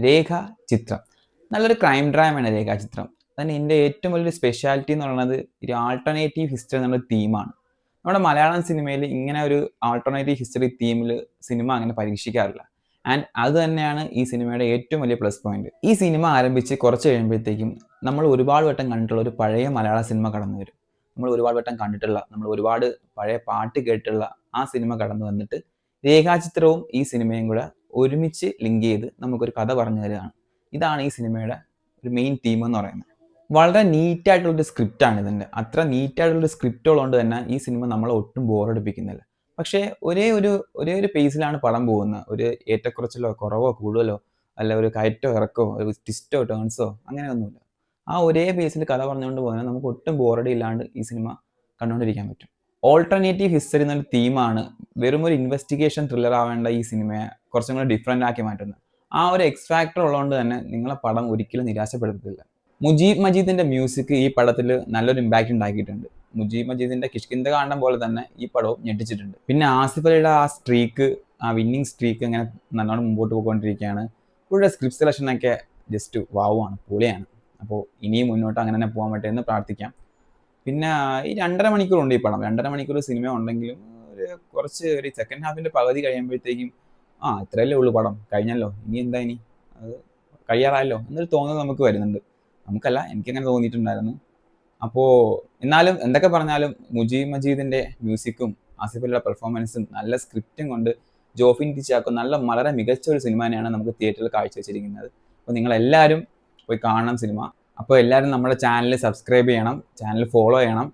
രേഖ ചിത്രം. നല്ലൊരു ക്രൈം ഡ്രാമയാണ് രേഖാചിത്രം. അതിന് എൻ്റെ ഏറ്റവും വലിയൊരു സ്പെഷ്യാലിറ്റി എന്ന് പറയുന്നത് ഒരു ആൾട്ടർനേറ്റീവ് ഹിസ്റ്ററി എന്നുള്ള തീമാണ്. നമ്മുടെ മലയാളം സിനിമയിൽ ഇങ്ങനെ ഒരു ആൾട്ടർനേറ്റീവ് ഹിസ്റ്ററി തീമിൽ സിനിമ അങ്ങനെ പരീക്ഷിക്കാറില്ല. ആൻഡ് അത് തന്നെയാണ് ഈ സിനിമയുടെ ഏറ്റവും വലിയ പ്ലസ് പോയിന്റ്. ഈ സിനിമ ആരംഭിച്ച് കുറച്ച് കഴിയുമ്പോഴത്തേക്കും നമ്മൾ ഒരുപാട് വട്ടം കണ്ടിട്ടുള്ള ഒരു പഴയ മലയാള സിനിമ കടന്നു വരും. നമ്മൾ ഒരുപാട് വട്ടം കണ്ടിട്ടുള്ള, നമ്മൾ ഒരുപാട് പഴയ പാട്ട് കേട്ടുള്ള ആ സിനിമ കടന്നു വന്നിട്ട് രേഖാചിത്രവും ഈ സിനിമയും കൂടെ ഒരുമിച്ച് ലിങ്ക് ചെയ്ത് നമുക്കൊരു കഥ പറഞ്ഞു തരികയാണ്. ഇതാണ് ഈ സിനിമയുടെ ഒരു മെയിൻ തീം എന്ന് പറയുന്നത്. വളരെ നീറ്റായിട്ടുള്ളൊരു സ്ക്രിപ്റ്റാണ് ഇതിൻ്റെ. അത്ര നീറ്റായിട്ടുള്ളൊരു സ്ക്രിപ്റ്റ് ഉള്ളതുകൊണ്ട് തന്നെ ഈ സിനിമ നമ്മളെ ഒട്ടും ബോറടിപ്പിക്കുന്നില്ല. പക്ഷേ ഒരേ ഒരു പേസിലാണ് പടം പോകുന്നത്. ഒരു ഏറ്റക്കുറച്ചിലോ കുറവോ കൂടുതലോ അല്ല ഒരു കയറ്റോ ഇറക്കമോ ഒരു ട്വിസ്റ്റോ ടേൺസോ അങ്ങനെയൊന്നുമില്ല. ആ ഒരേ പേസിൽ കഥ പറഞ്ഞുകൊണ്ട് പോകാൻ നമുക്ക് ഒട്ടും ബോറടി ഇല്ലാണ്ട് ഈ സിനിമ കണ്ടുകൊണ്ടിരിക്കാൻ പറ്റും. ഓൾട്ടർനേറ്റീവ് ഹിസ്റ്ററി എന്നൊരു തീമാണ് വെറും ഒരു ഇൻവെസ്റ്റിഗേഷൻ ത്രില്ലർ ആവേണ്ട ഈ സിനിമയെ കുറച്ചും കൂടെ ഡിഫറെൻ്റ് ആക്കി മാറ്റുന്നത്. ആ ഒരു എക്സ് ഫാക്ടർ ഉള്ളതുകൊണ്ട് തന്നെ നിങ്ങളെ പടം ഒരിക്കലും നിരാശപ്പെടുത്തില്ല. മുജീബ് മജീദിന്റെ മ്യൂസിക് ഈ പടത്തിൽ നല്ലൊരു ഇമ്പാക്റ്റ് ഉണ്ടാക്കിയിട്ടുണ്ട്. മുജീബ് മജീദിന്റെ കിഷ്കിന്ദ കാണ്ഡം പോലെ തന്നെ ഈ പടവും ഞെട്ടിച്ചിട്ടുണ്ട്. പിന്നെ ആസിഫ് അലിയുടെ ആ സ്ട്രീക്ക്, ആ വിന്നിങ് സ്ട്രീക്ക് ഇങ്ങനെ നല്ലോണം മുമ്പോട്ട് പോയിക്കൊണ്ടിരിക്കുകയാണ്. പുള്ളിയുടെ സ്ക്രിപ്റ്റ് സെലക്ഷനൊക്കെ ജസ്റ്റ് വാവുമാണ്, പൊളിയാണ്. അപ്പോൾ ഇനിയും മുന്നോട്ട് അങ്ങനെ തന്നെ പോകാൻ പറ്റുമെന്ന് പ്രാർത്ഥിക്കാം. പിന്നെ ഈ 2.5 മണിക്കൂറുണ്ട് ഈ പടം. 2.5 മണിക്കൂർ സിനിമ ഉണ്ടെങ്കിലും ഒരു സെക്കൻഡ് ഹാഫിന്റെ പകുതി കഴിയുമ്പോഴത്തേക്കും ഇത്രയല്ലേ ഉള്ളൂ പടം, കഴിഞ്ഞല്ലോ, ഇനി എന്താ, ഇനി അത് കഴിയാറായല്ലോ എന്നൊരു തോന്നൽ നമുക്ക് വരുന്നുണ്ട്. നമുക്കല്ല, എനിക്കങ്ങനെ തോന്നിയിട്ടുണ്ടായിരുന്നു. അപ്പോൾ എന്നാലും എന്തൊക്കെ പറഞ്ഞാലും മുജീബ് മജീദിന്റെ മ്യൂസിക്കും ആസിഫ് അലിയുടെ പെർഫോമൻസും നല്ല സ്ക്രിപ്റ്റും കൊണ്ട് ജോഫിൻ ടി ചാക്കോ വളരെ മികച്ച ഒരു സിനിമ തന്നെയാണ് നമുക്ക് തിയേറ്ററിൽ കാഴ്ചവെച്ചിരിക്കുന്നത്. അപ്പോൾ നിങ്ങളെല്ലാവരും പോയി കാണണം സിനിമ. അപ്പോൾ എല്ലാവരും നമ്മുടെ ചാനൽ സബ്സ്ക്രൈബ് ചെയ്യണം, ചാനൽ ഫോളോ ചെയ്യണം.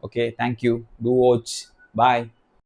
Okay, thank you. Do watch. By.